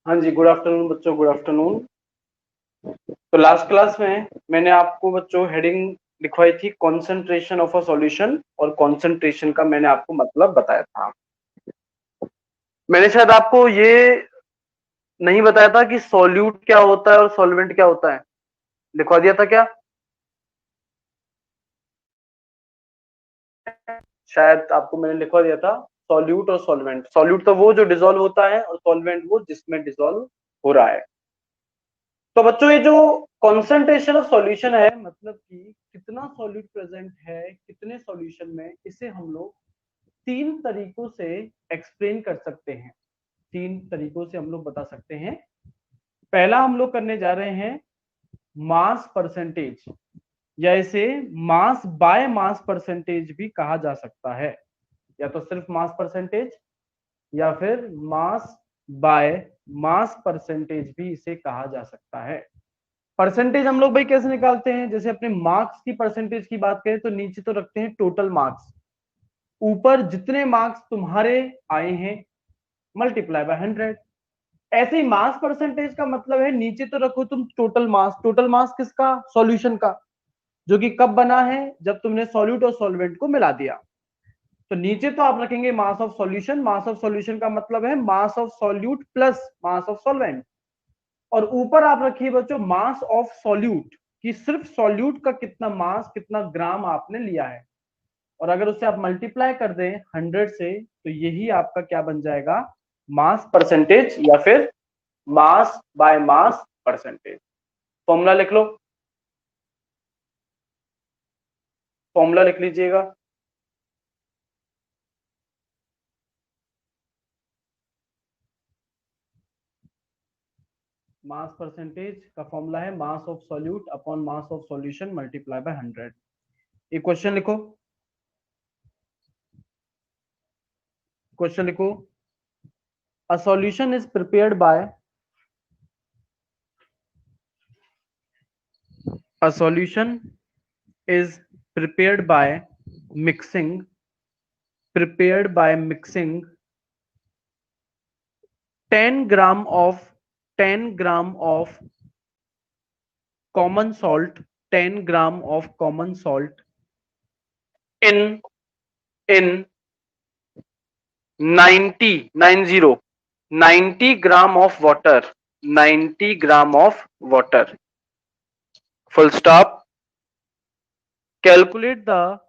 हाँ जी, good afternoon बच्चों, good afternoon. तो लास्ट क्लास में मैंने आपको बच्चों हेडिंग लिखवाई थी कंसंट्रेशन ऑफ अ सॉल्यूशन, और कंसंट्रेशन का मैंने आपको मतलब बताया था। मैंने शायद आपको ये नहीं बताया था कि सॉल्यूट क्या होता है और सॉल्वेंट क्या होता है। लिखवा दिया था क्या? शायद आपको मैंने लिखवा दिया था। सॉल्यूट और सॉल्वेंट, सॉल्यूट तो वो जो डिसॉल्व होता है और सॉल्वेंट वो जिसमें डिसॉल्व हो रहा है। तो बच्चों ये जो कॉन्सेंट्रेशन ऑफ सॉल्यूशन है, मतलब कि कितना सॉल्यूट प्रेजेंट है कितने सॉल्यूशन में, इसे हम लोग तीन तरीकों से एक्सप्लेन कर सकते हैं। तीन तरीकों से हम लोग बता सकते हैं। पहला हम लोग करने जा रहे हैं मास परसेंटेज, या इसे मास बाय मास परसेंटेज भी कहा जा सकता है, या तो सिर्फ मास परसेंटेज या फिर मास बाय मास परसेंटेज भी इसे कहा जा सकता है। परसेंटेज हम लोग भाई कैसे निकालते हैं? जैसे अपने मार्क्स की परसेंटेज की बात करें तो नीचे तो रखते हैं टोटल मार्क्स, ऊपर जितने मार्क्स तुम्हारे आए हैं मल्टीप्लाई बाय 100। ऐसे ही मास परसेंटेज का मतलब है नीचे तो रखो तुम टोटल मास। टोटल मास किसका? सॉल्यूशन का, जो कि कब बना है? जब तुमने सॉल्यूट और सॉल्वेंट को मिला दिया। तो नीचे तो आप रखेंगे mass of solution. Mass of solution का मतलब है mass of solute plus mass of solvent. और ऊपर आप रखिए बच्चों मास ऑफ सॉल्यूट, कि सिर्फ सॉल्यूट का कितना मास, कितना ग्राम आपने लिया है। और अगर उससे आप मल्टीप्लाई कर दें 100 से, तो यही आपका क्या बन जाएगा? मास परसेंटेज, या फिर mass by mass percentage. Formula लिख लो, फॉर्मूला लिख लीजिएगा। मास परसेंटेज का फॉर्मूला है mass of solute upon mass of solution multiply by 100। एक क्वेश्चन लिखो, क्वेश्चन लिखो। A solution is prepared by, a solution is prepared by mixing 10 gram of 10 gram of common salt, 10 gram of common salt in in 90 gram of water, 90 gram of water, full stop. Calculate the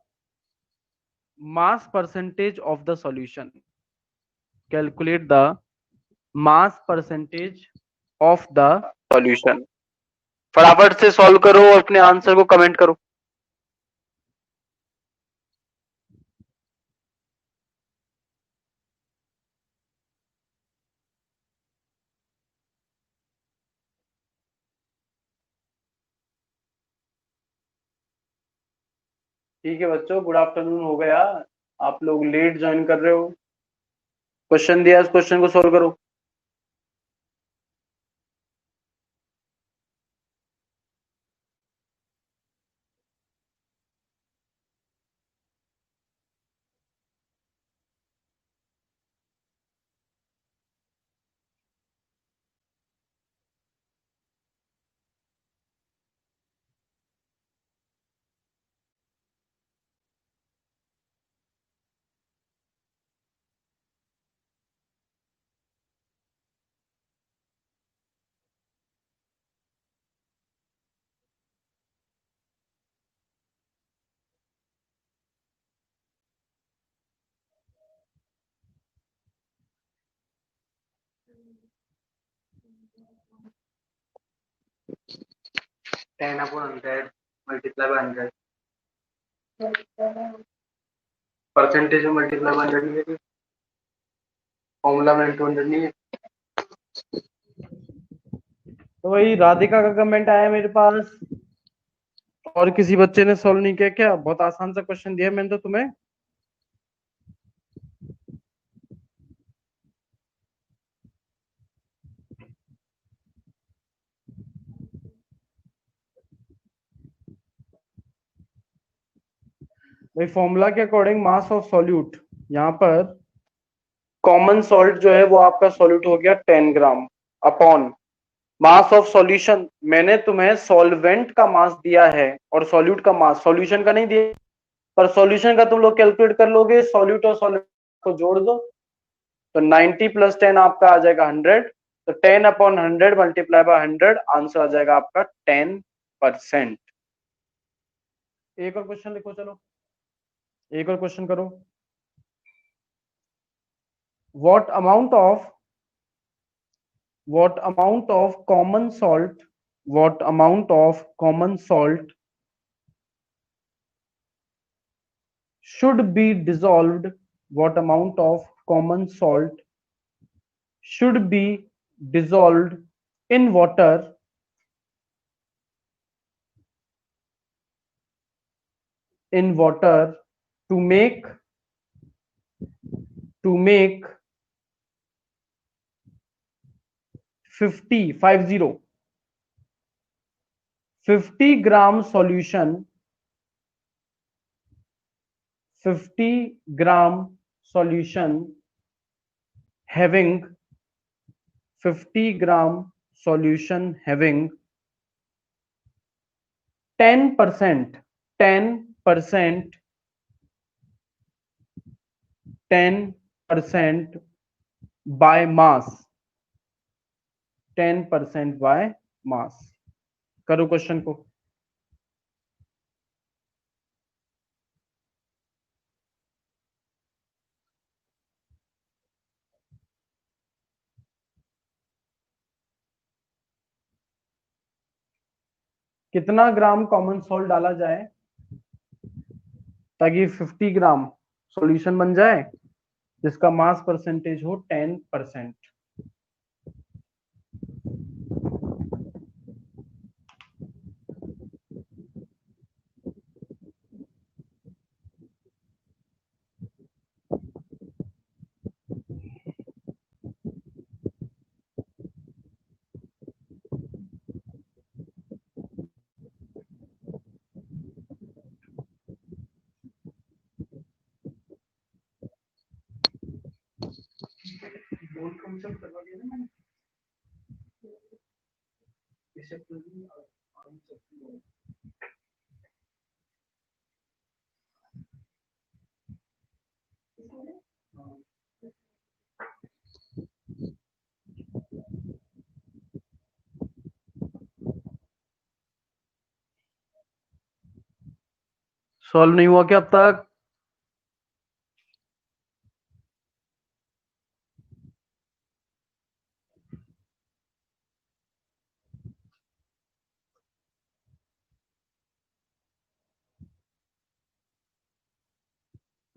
mass percentage of the solution. Calculate the mass percentage of the solution. फटाफट से solve करो और अपने answer को comment करो। ठीक है बच्चों, गुड आफ्टरनून हो गया। आप लोग लेट ज्वाइन कर रहे हो। क्वेश्चन दिया, इस क्वेश्चन को सॉल्व करो। Ten upon 100 multiply by 100, percentage में मल्टीप्लाई बाय 100 नहीं है, फॉर्मूला में 200 नहीं है। तो वही राधिका का कमेंट आया मेरे पास, और किसी बच्चे ने सॉल्व नहीं किया क्या? बहुत आसान सा क्वेश्चन दिया मैंने तो तुम्हें। भाई फॉर्मूला के अकॉर्डिंग मास ऑफ सॉल्यूट, यहाँ पर कॉमन सॉल्ट जो है वो आपका सॉल्यूट हो गया 10 ग्राम, अपॉन मास ऑफ सॉल्यूशन। मैंने तुम्हें सॉल्वेंट का मास दिया है और सॉल्यूट का मास सॉल्यूशन का नहीं दिया, पर सॉल्यूशन का तुम लोग कैलकुलेट कर लोगे, सॉल्यूट और सॉल्वेंट को जोड़ दो तो 90 प्लस 10 आपका आ जाएगा 100, तो 10/100 मल्टीप्लाई बाय 100 आंसर आ जाएगा आपका 10%। एक और क्वेश्चन लिखो, चलो एक और क्वेश्चन करो। what amount of what amount of common salt what amount of common salt should be dissolved what amount of common salt should be dissolved in water to make 50 gram solution 50 gram solution having 50 gram solution having 10% 10% 10% by mass 10% by mass। करो question को। कितना ग्राम common salt डाला जाए ताकि 50 ग्राम solution बन जाए जिसका mass percentage हो 10%। सॉल्व नहीं हुआ क्या अब तक?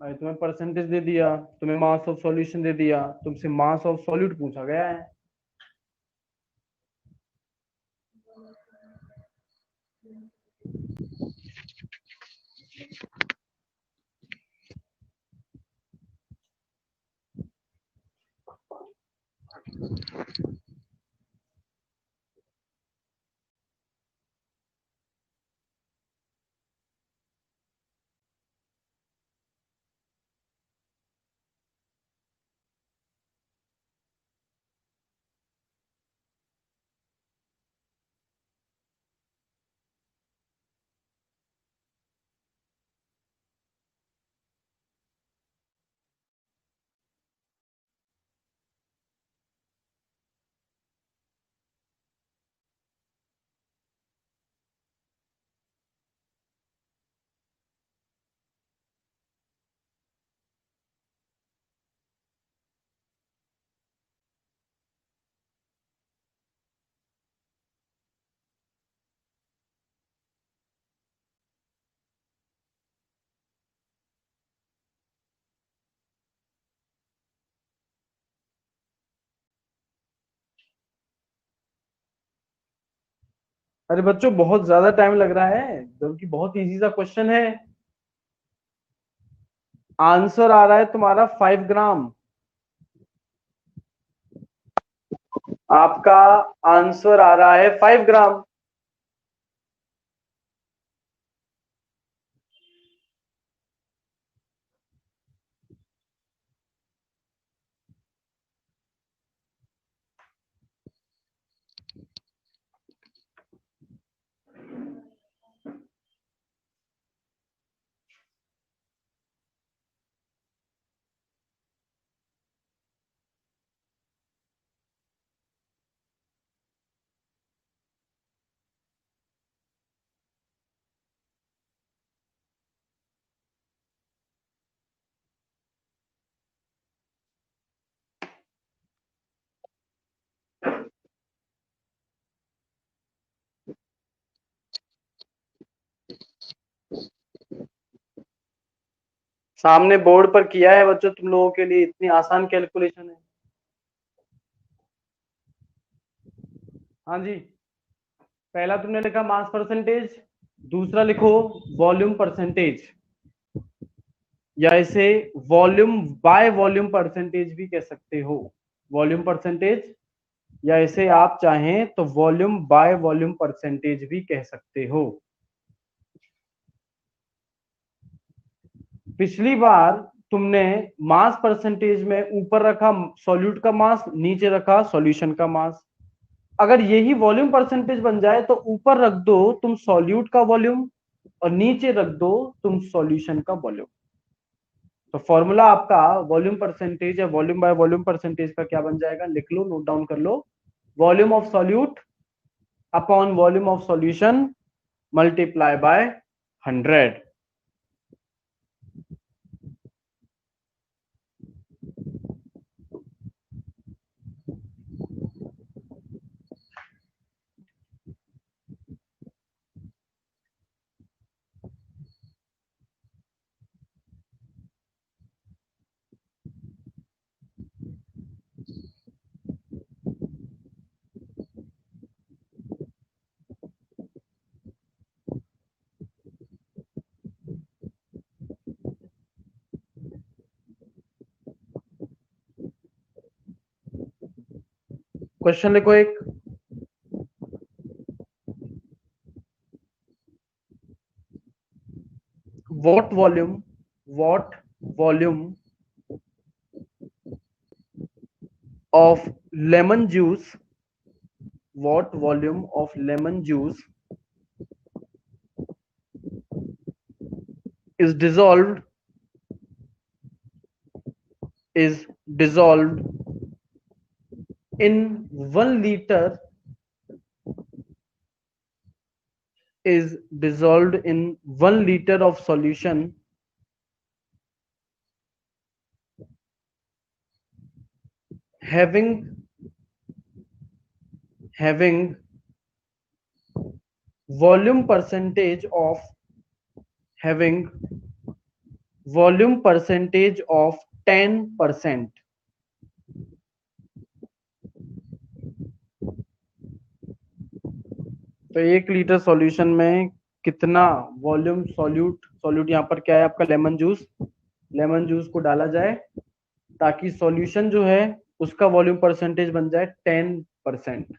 भाई तुम्हें परसेंटेज दे दिया, तुम्हें मास ऑफ सॉल्यूशन दे दिया, तुमसे मास ऑफ सॉल्यूट पूछा गया है। अरे बच्चों बहुत ज्यादा टाइम लग रहा है जबकि बहुत इजी सा क्वेश्चन है। आंसर आ रहा है तुम्हारा 5 ग्राम। आपका आंसर आ रहा है 5 ग्राम। सामने बोर्ड पर किया है बच्चों तुम लोगों के लिए, इतनी आसान कैलकुलेशन है। हाँ जी, पहला तुमने लिखा मास परसेंटेज, दूसरा लिखो वॉल्यूम परसेंटेज, या इसे वॉल्यूम बाय वॉल्यूम परसेंटेज भी कह सकते हो। वॉल्यूम परसेंटेज, या इसे आप चाहें तो वॉल्यूम बाय वॉल्यूम परसेंटेज भी कह सकते हो। पिछली बार तुमने मास परसेंटेज में ऊपर रखा सॉल्यूट का मास, नीचे रखा सॉल्यूशन का मास। अगर यही वॉल्यूम परसेंटेज बन जाए तो ऊपर रख दो तुम सॉल्यूट का वॉल्यूम और नीचे रख दो तुम सॉल्यूशन का वॉल्यूम। तो फॉर्मूला आपका वॉल्यूम परसेंटेज या वॉल्यूम बाय वॉल्यूम परसेंटेज का क्या बन जाएगा, लिख लो, नोट डाउन कर लो। Volume of solute upon volume of solution multiply by 100। Question लिखो एक, what volume of lemon juice, what volume of lemon juice is dissolved is dissolved in 1 liter, is dissolved in 1 liter of solution having volume percentage of having volume percentage of 10%। तो 1 litre solution में कितना volume solute, solute यहाँ पर क्या है आपका lemon juice, lemon juice को डाला जाए ताकि सॉल्यूशन जो है उसका वॉल्यूम परसेंटेज बन जाए 10%।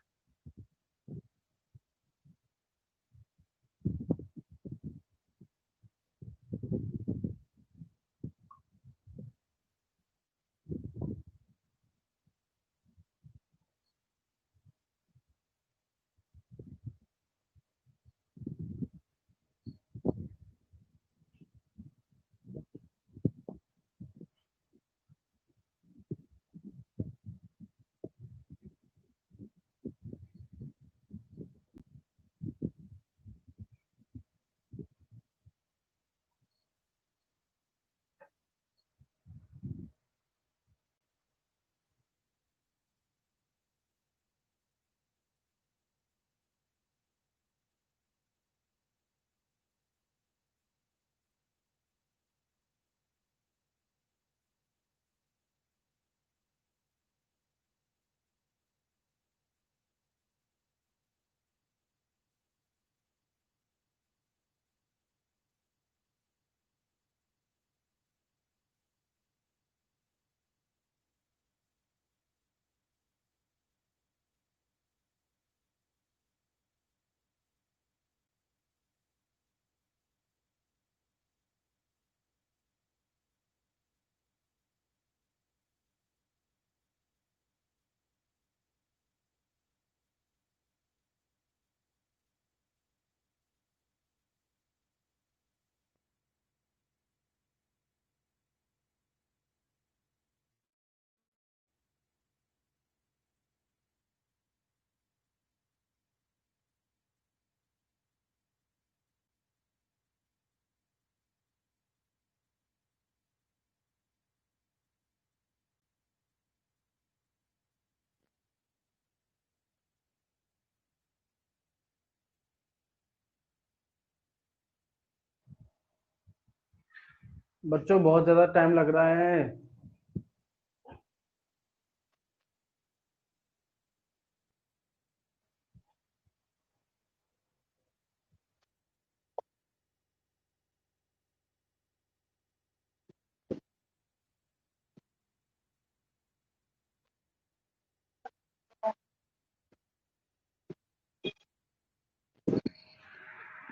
बच्चों बहुत ज्यादा टाइम लग रहा है।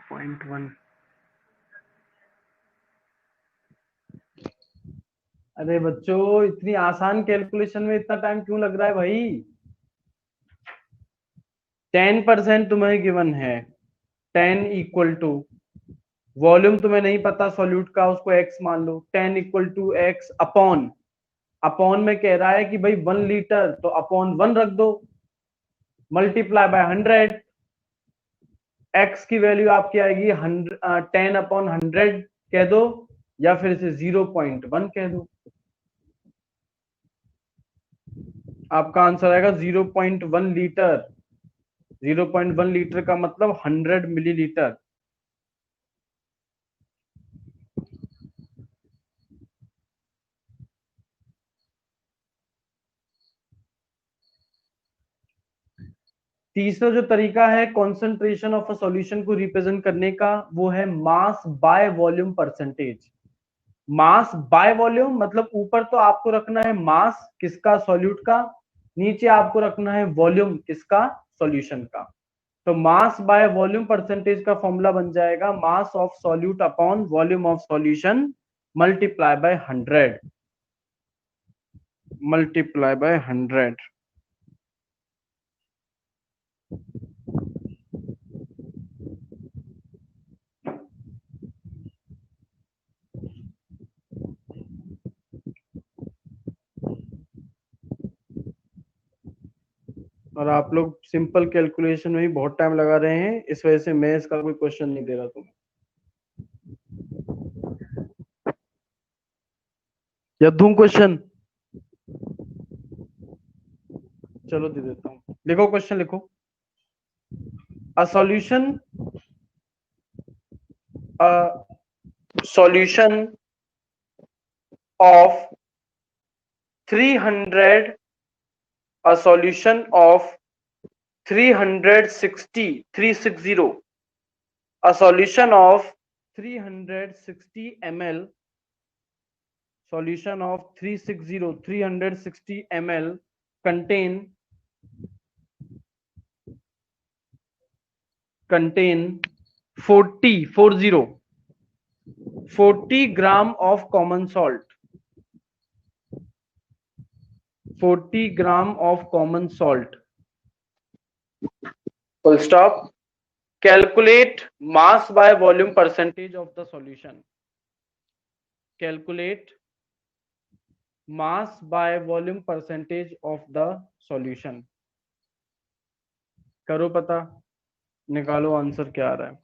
Point one. अरे बच्चों, इतनी आसान कैलकुलेशन में इतना टाइम क्यों लग रहा है भाई? 10% तुम्हें गिवन है। 10 = वॉल्यूम तुम्हें नहीं पता सॉल्यूट का, उसको एक्स मान लो। 10 = x अपॉन में कह रहा है कि भाई 1 लीटर, तो अपॉन 1 रख दो, मल्टीप्लाई बाय 100। एक्स की वैल्यू आपकी आएगी 10/100 कह दो, या फिर इसे 0.1 कह दो। आपका आंसर आएगा 0.1 लीटर। 0.1 लीटर का मतलब 100 मिलीलीटर। तीसरा जो तरीका है कॉन्सेंट्रेशन ऑफ अ सॉल्यूशन को रिप्रेजेंट करने का, वो है mass by volume percentage. Mass by volume मतलब ऊपर तो आपको रखना है मास किसका, सॉल्यूट का, नीचे आपको रखना है वॉल्यूम किसका, सॉल्यूशन का। तो मास बाय वॉल्यूम परसेंटेज का फॉर्मूला बन जाएगा mass of solute upon volume of solution multiply by 100। Multiply by 100। और आप लोग सिंपल कैलकुलेशन में ही बहुत टाइम लगा रहे हैं, इस वजह से मैं इसका कोई क्वेश्चन नहीं दे रहा तुम्हें। या दूं क्वेश्चन? चलो दे देता हूं, लिखो क्वेश्चन लिखो। A solution a solution of 300 a solution of 360 360 a solution of 360 ml, solution of 360 ml contain 40 gram of common salt, 40 gram of common salt, full stop. Calculate mass by volume percentage of the solution. Calculate mass by volume percentage of the solution. करो पता, निकालो answer क्या आ रहा है।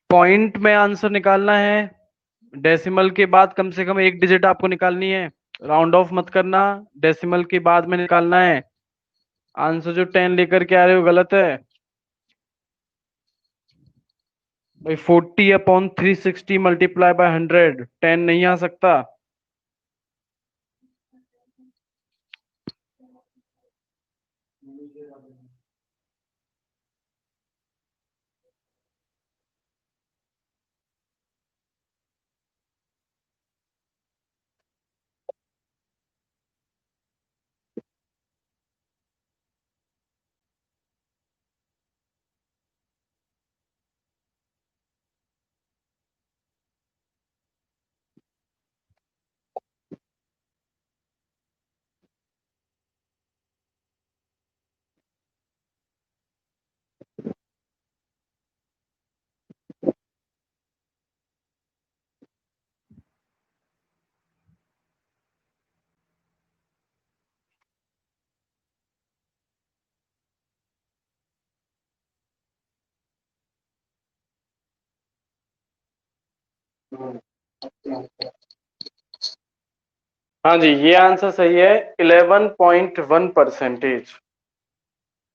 Point में answer निकालना है, decimal के बाद कम से कम एक डिजिट आपको निकालनी है, राउंड ऑफ मत करना, डेसिमल के बाद में निकालना है। आंसर जो 10 लेकर के आ रहे हो गलत है भाई। 40/360 मल्टीप्लाई बाय 100, 10 नहीं आ सकता। हाँ जी, ये आंसर सही है। 11.1%।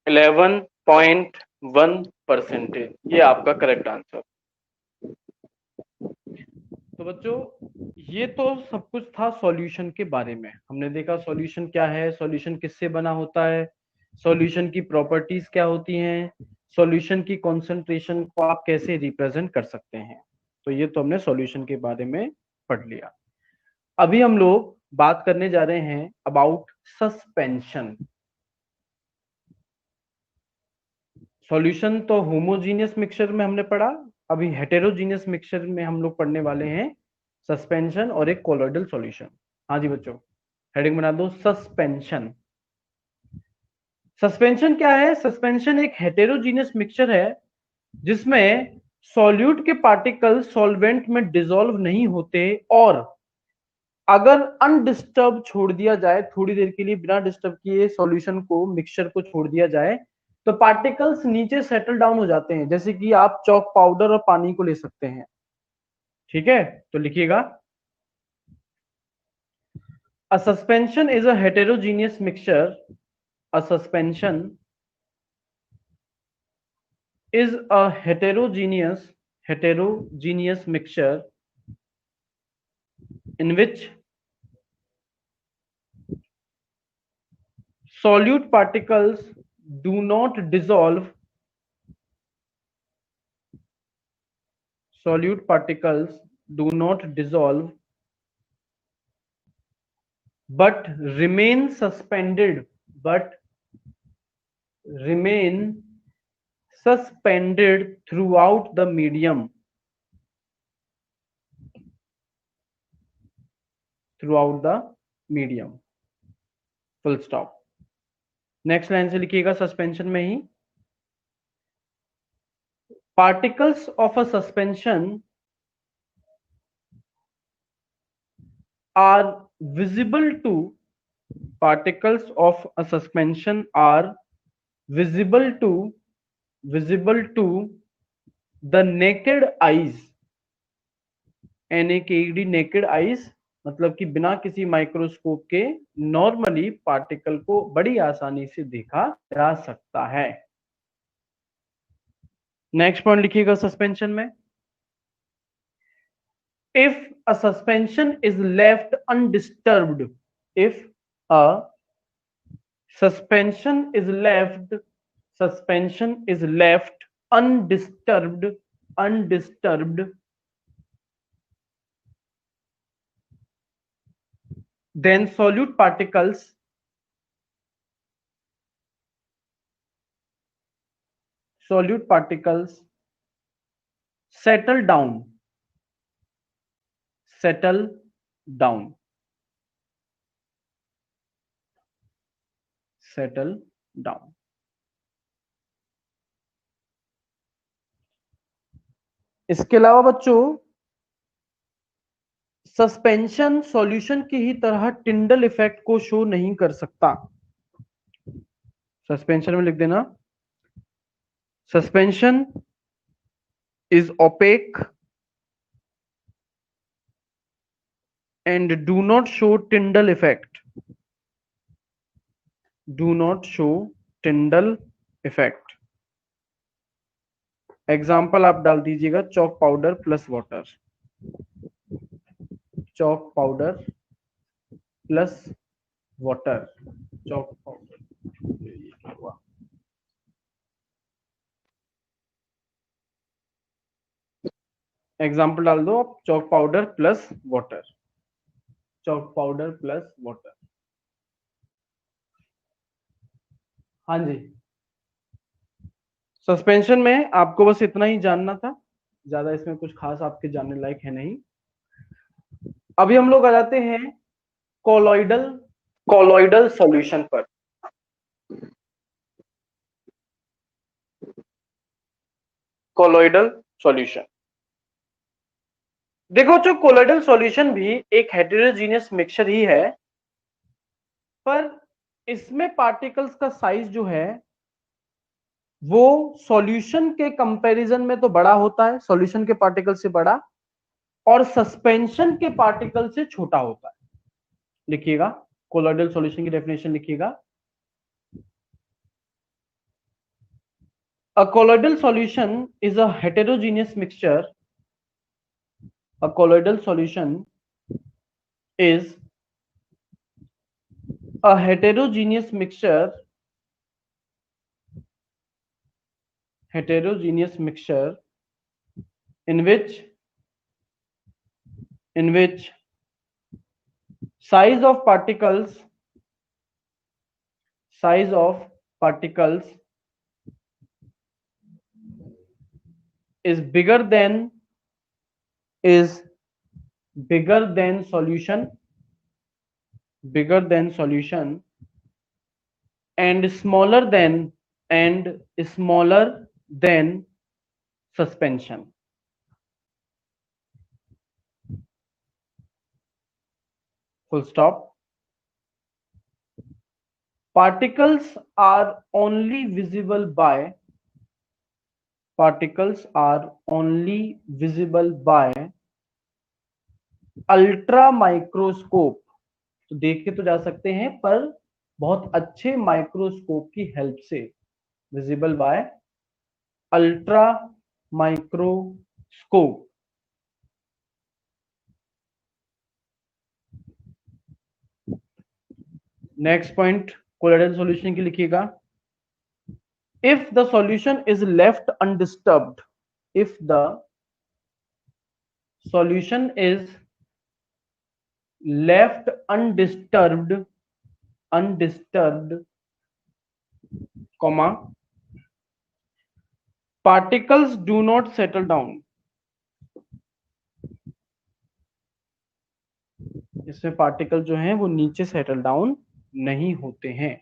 11.1%, ये आपका करेक्ट आंसर। तो बच्चों, ये तो सब कुछ था सॉल्यूशन के बारे में। हमने देखा सॉल्यूशन क्या है, सॉल्यूशन किससे बना होता है, सॉल्यूशन की प्रॉपर्टीज क्या होती हैं, सॉल्यूशन की कॉन्सेंट्रेशन को आप कैसे रिप्रेजेंट कर सकते हैं। तो ये तो हमने सॉल्यूशन के बारे में पढ़ लिया। अभी हम लोग बात करने जा रहे हैं अबाउट सस्पेंशन। सॉल्यूशन तो होमोजीनियस मिक्सचर में हमने पढ़ा, अभी हेटेरोजीनियस मिक्सचर में हम लोग पढ़ने वाले हैं सस्पेंशन और एक कोलॉइडल सॉल्यूशन। हाँ जी बच्चों, हेडिंग बना दो सस्पेंशन। सस्पेंशन क्या है? सस्पेंशन एक हेटेरोजीनियस मिक्सचर है जिसमें सॉल्यूट के पार्टिकल सॉल्वेंट में डिसॉल्व नहीं होते, और अगर अनडिस्टर्ब छोड़ दिया जाए, थोड़ी देर के लिए बिना डिस्टर्ब किए सॉल्यूशन को, मिक्सचर को छोड़ दिया जाए, तो पार्टिकल्स नीचे सेटल डाउन हो जाते हैं। जैसे कि आप चॉक पाउडर और पानी को ले सकते हैं। ठीक है, तो लिखिएगा, अ suspension is a heterogeneous mixture, a suspension is a heterogeneous mixture in which solute particles do not dissolve, solute particles do not dissolve but remain suspended, but remain suspended throughout the medium, throughout the medium, full stop। Next line से लिखिएगा suspension में ही, particles of a suspension are visible to, particles of a suspension are visible to the naked eyes, NAKED, naked eyes, मतलब कि बिना किसी microscope के normally particle को बड़ी आसानी से देखा जा सकता है। नेक्स्ट पॉइंट लिखिएगा सस्पेंशन में, if a suspension is left undisturbed, if a suspension is left undisturbed, then solute particles settle down, settle down, settle down। इसके अलावा बच्चों सस्पेंशन सॉल्यूशन की ही तरह टिंडल इफेक्ट को शो नहीं कर सकता। सस्पेंशन में लिख देना, suspension is opaque and do not show Tyndall effect. Do not show Tyndall effect. Example आप डाल दीजिएगा chalk powder plus water, chalk powder plus water, chalk powder. Example डाल दो आप, chalk powder plus water, chalk powder plus water. हाँ जी, suspension में आपको बस इतना ही जानना था, ज्यादा इसमें कुछ खास आपके जानने लायक है नहीं। अभी हम लोग आ जाते हैं कोलॉइडल कोलॉइडल सॉल्यूशन पर। कोलॉइडल सॉल्यूशन, देखो जो कोलॉइडल सॉल्यूशन भी एक हेटेरोजीनियस मिक्सचर ही है, पर इसमें पार्टिकल्स का साइज जो है वो सॉल्यूशन के कंपैरिजन में तो बड़ा होता है, सॉल्यूशन के पार्टिकल से बड़ा, और सस्पेंशन के पार्टिकल से छोटा होता है। लिखिएगा कोलॉइडल सॉल्यूशन की डेफिनेशन लिखिएगा। A colloidal solution is a heterogeneous mixture. A colloidal solution is a heterogeneous mixture, in which size of particles is bigger than solution, and smaller than suspension. Full stop. Particles are only visible by ultra microscope. तो देखे तो जा सकते हैं, पर बहुत अच्छे microscope की हेल्प से, visible by ultra microscope. Next point colloidal solution की लिखिएगा। If the solution is left undisturbed, comma, particles do not settle down. इसमें पार्टिकल जो हैं वो नीचे सेटल डाउन नहीं होते हैं।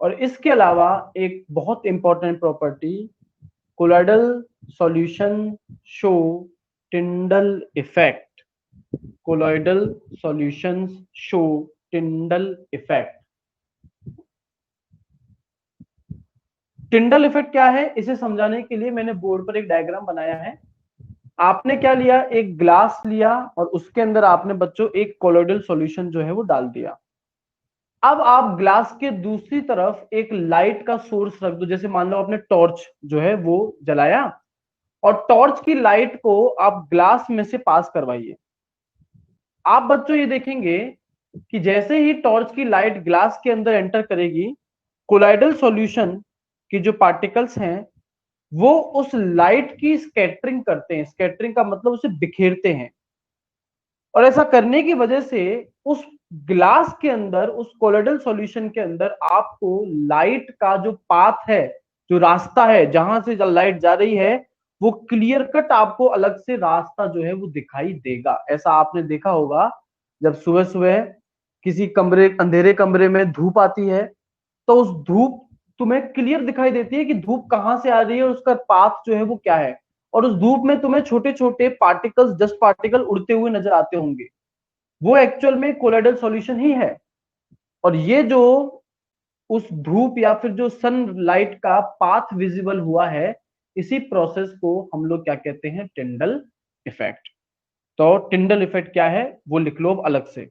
और इसके अलावा एक बहुत important property, colloidal solution show Tyndall effect. Colloidal solutions show Tyndall effect. Tyndall effect क्या है, इसे समझाने के लिए मैंने बोर्ड पर एक डायग्राम बनाया है। आपने क्या लिया, एक ग्लास लिया और उसके अंदर आपने बच्चों एक कोलॉइडल सॉल्यूशन जो है वो डाल दिया। अब आप ग्लास के दूसरी तरफ एक लाइट का सोर्स रख दो, जैसे मान लो आपने टॉर्च जो है वो जलाया और टॉर्च की लाइट को आप ग्लास में से पास करवाइए। आप बच्चों ये देखेंगे कि जैसे ही टॉर्च की लाइट ग्लास के अंदर एंटर करेगी, कोलॉइडल सॉल्यूशन की जो पार्टिकल्स हैं वो उस लाइट की स्कैटरिंग करते हैं। स्कैटरिंग का मतलब उसे बिखेरते हैं, और ऐसा करने की वजह से उस ग्लास के अंदर, उस कोलॉइडल सॉल्यूशन के अंदर आपको लाइट का जो पाथ है, जो रास्ता है जहां से लाइट जा रही है, वो क्लियर कट आपको अलग से रास्ता जो है वो दिखाई देगा। ऐसा आपने देखा होगा जब सुबह सुबह किसी कमरे, अंधेरे कमरे में धूप आती है, तो उस धूप तुम्हें क्लियर दिखाई देती है कि धूप कहां से आ रही है और उसका पाथ जो है वो क्या है। और उस धूप में तुम्हें छोटे छोटे पार्टिकल्स, डस्ट पार्टिकल उड़ते हुए नजर आते होंगे। वो एक्चुअल में कोलोइडल सॉल्यूशन ही है। और ये जो उस धूप या फिर जो सनलाइट का पाथ विजिबल हुआ है, इसी प्रोसेस को हम लोग क्या कहते हैं, टिंडल इफेक्ट। तो टिंडल इफेक्ट क्या है वो लिख लो अलग से।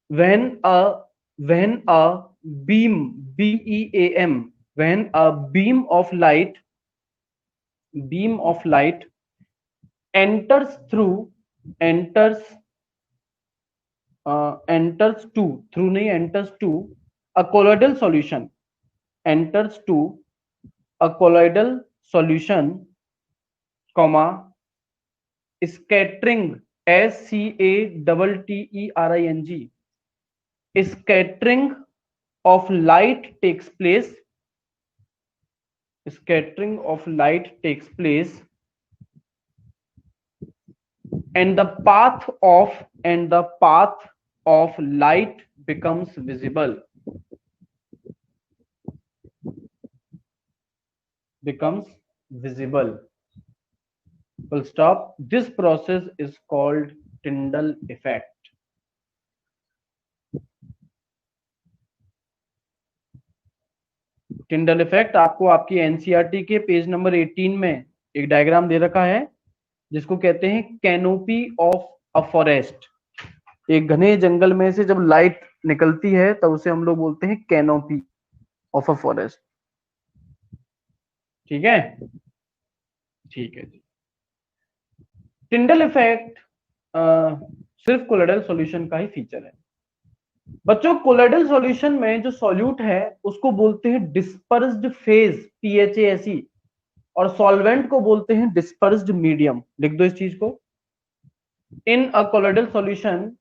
when a beam, BEAM, when a beam of light enters through enters enters to through नहीं enters to a colloidal solution, enters to a colloidal solution, comma, scattering, SCATTERING, scattering of light takes place, scattering of light takes place, and the path of light becomes visible, full stop. This process is called Tyndall effect. Tyndall effect आपको आपकी NCERT के page number 18 में एक diagram दे रखा है, जिसको कहते हैं कैनोपी ऑफ अ फॉरेस्ट। एक घने जंगल में से जब लाइट निकलती है तब उसे हम लोग बोलते हैं कैनोपी ऑफ अ फॉरेस्ट। ठीक है, ठीक है जी। टिंडल इफेक्ट सिर्फ कोलोइडल सॉल्यूशन का ही फीचर है। बच्चों कोलोइडल सॉल्यूशन में जो सॉल्यूट है उसको बोलते हैं डिस्पर्स्ड फेज, PHASE, और सॉल्वेंट को बोलते हैं डिस्पर्स्ड मीडियम। लिख दो इस चीज को। In a colloidal solution,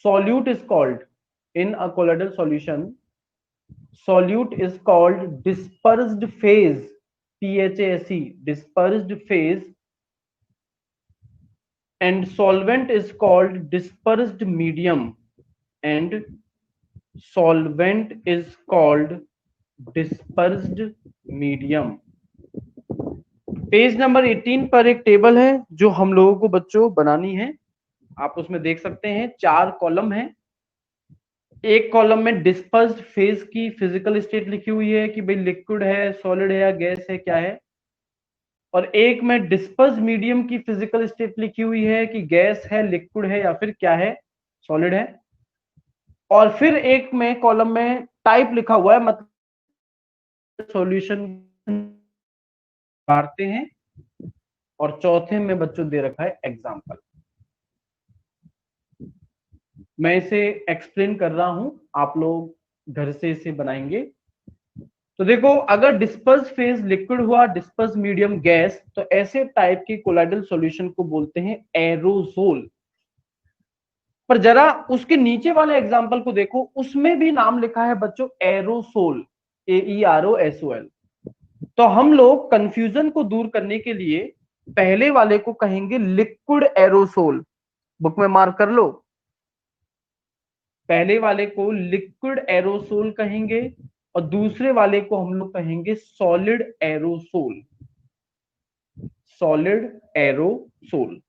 solute is called, in a colloidal solution, solute is called dispersed phase, PHASE, dispersed phase, and solvent is called dispersed medium, and solvent is called dispersed medium। Page number 18 पर एक table है जो हम लोगों को बच्चों बनानी है। आप उसमें देख सकते हैं 4 कॉलम है। एक कॉलम में डिस्पर्स्ड फेज की फिजिकल स्टेट लिखी हुई है कि भाई लिक्विड है, सॉलिड है या गैस है, क्या है। और एक में डिस्पर्स्ड मीडियम की फिजिकल स्टेट लिखी हुई है कि गैस है, लिक्विड है या फिर क्या है, सॉलिड है। और फिर एक में कॉलम में टाइप लिखा हुआ है, मतलब सॉल्यूशन मारते हैं। और चौथे में बच्चों दे रखा है एग्जाम्पल। मैं इसे एक्सप्लेन कर रहा हूं, आप लोग घर से इसे बनाएंगे। तो देखो, अगर डिस्पर्स फेज लिक्विड हुआ, डिस्पर्स मीडियम गैस, तो ऐसे टाइप के कोलाइडल सॉल्यूशन को बोलते हैं एरोसोल। पर जरा उसके नीचे वाले एग्जांपल को देखो, उसमें भी नाम लिखा है बच्चों एरोसोल, AEROSOL। तो हम लोग कंफ्यूजन को दूर करने के लिए पहले वाले को कहेंगे लिक्विड एरोसोल। बुक में मार्क कर लो, पहले वाले को लिक्विड एरोसोल कहेंगे और दूसरे वाले को हम लोग कहेंगे solid aerosol, solid aerosol.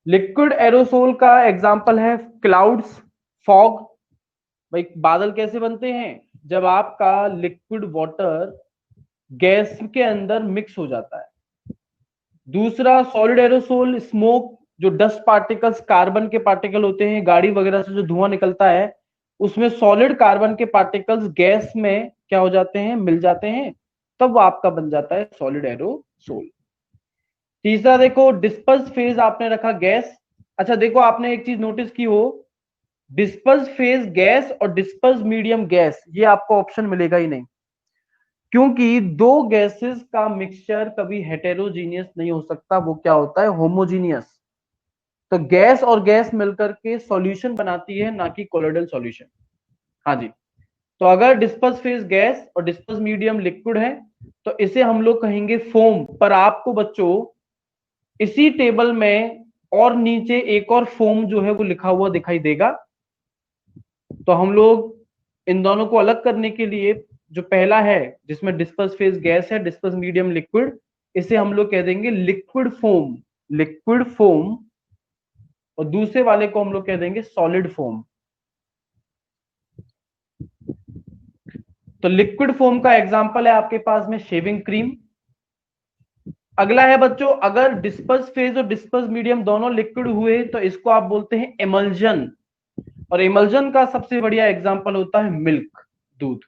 Liquid aerosol का एग्जांपल है क्लाउड्स, फॉग। भाई बादल कैसे बनते हैं? जब आपका लिक्विड वाटर गैस के अंदर मिक्स हो जाता है। दूसरा सॉलिड एरोसोल, स्मोक, जो डस्ट पार्टिकल्स, कार्बन के पार्टिकल होते हैं, गाड़ी वगैरह से जो धुआं निकलता है, उसमें सॉलिड कार्बन के पार्टिकल्स गैस में क्या हो जाते हैं, मिल जाते हैं, तब वो आपका बन जाता है सॉलिड एरोसोल। तीसरा देखो, डिस्पर्स फेज आपने रखा गैस। अच्छा देखो, आपने एक चीज नोटिस की हो, डिस्पर्स फेज गैस और डिस्पर्स मीडियम गैस, ये आपको ऑप्शन मिलेगा ही नहीं, क्योंकि दो गैसेस का मिक्सचर कभी हेटेरोजीनियस नहीं हो सकता, वो क्या होता है, होमोजीनियस। तो गैस और गैस मिलकर के सॉल्यूशन बनाती है, ना कि कोलोइडल सॉल्यूशन। हाँ जी, तो अगर डिस्पर्स फेज गैस और डिस्पर्स मीडियम लिक्विड है तो इसे हम लोग कहेंगे फोम। पर आपको बच्चों इसी टेबल में और नीचे एक और फोम जो है वो लिखा हुआ दिखाई देगा। तो हम लोग इन दोनों को अलग करने के लिए, जो पहला है जिसमें डिस्पर्स फेज गैस है, डिस्पर्स मीडियम लिक्विड, इसे हम लोग कह देंगे लिक्विड फोम, लिक्विड फोम, और दूसरे वाले को हम लोग कह देंगे सॉलिड फोम। तो लिक्विड फोम का एग्जांपल है आपके पास में शेविंग क्रीम। अगला है बच्चों, अगर डिस्पर्स फेज और डिस्पर्स मीडियम दोनों लिक्विड हुए तो इसको आप बोलते हैं इमल्जन, और इमल्जन का सबसे बढ़िया एग्जांपल होता है मिल्क, दूध।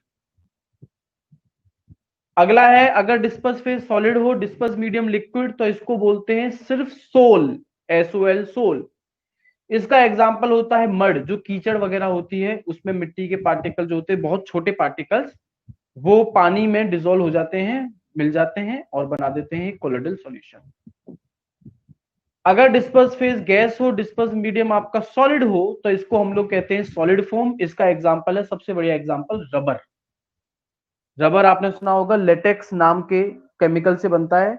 अगला है, अगर डिस्पर्स फेज सॉलिड हो, डिस्पर्स मीडियम लिक्विड, तो इसको बोलते हैं सिर्फ सोल, SOL, सोल। इसका एग्जांपल होता है मड, जो कीचड़ वगैरह होती है उसमें मिट्टी के पार्टिकल जो होते हैं, बहुत छोटे पार्टिकल्स, वो पानी में डिसॉल्व हो जाते हैं, मिल जाते हैं और बना देते हैं कोलोइडल सॉल्यूशन। अगर डिस्पर्स फेज गैस हो, डिस्पर्स मीडियम आपका सॉलिड हो, तो इसको हम लोग कहते हैं सॉलिड फोम। इसका एग्जांपल है, सबसे बढ़िया एग्जांपल, रबर। रबर आपने सुना होगा, लेटेक्स नाम के केमिकल से बनता है,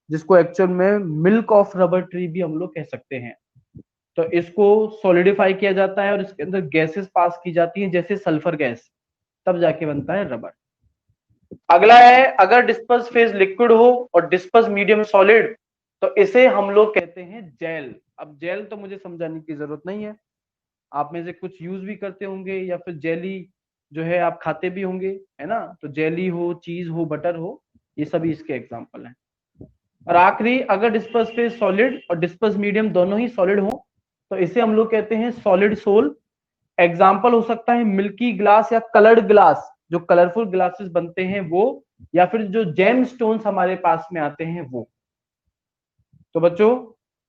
जिसको एक्चुअल में मिल्क ऑफ रबर ट्री भी हम लोग कह सकते हैं। तो इसको सॉलिडिफाई किया जाता है और इसके अंदर गैसेस पास की जाती हैं, जैसे सल्फर गैस, तब जाके बनता है रबर। अगला है, अगर डिस्पर्स फेज लिक्विड हो और डिस्पर्स मीडियम सॉलिड, तो इसे हम लोग कहते हैं जेल। अब जेल तो मुझे समझाने की जरूरत नहीं है, आप में से कुछ यूज भी करते होंगे, या फिर जेली जो है आप खाते भी होंगे, है ना। तो जेली हो, चीज हो, बटर हो, ये सभी इसके एग्जांपल हैं। और आखिरी, अगर डिस्पर्स फेज सॉलिड और डिस्पर्स मीडियम दोनों ही सॉलिड हो, तो इसे हम लोग कहते हैं सॉलिड सोल। एग्जाम्पल हो सकता है मिल्की ग्लास या कलर्ड ग्लास, जो कलरफुल ग्लासेस बनते हैं वो, या फिर जो जेम स्टोन्स हमारे पास में आते हैं वो। तो बच्चों,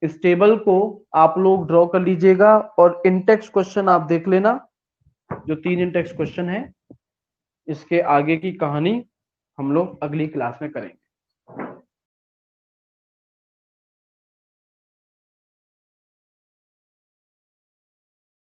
इस टेबल को आप लोग ड्रॉ कर लीजिएगा और इनटेक्स्ट क्वेश्चन आप देख लेना, जो 3 इनटेक्स्ट क्वेश्चन है। इसके आगे की कहानी हम लोग अगली क्लास में करेंगे।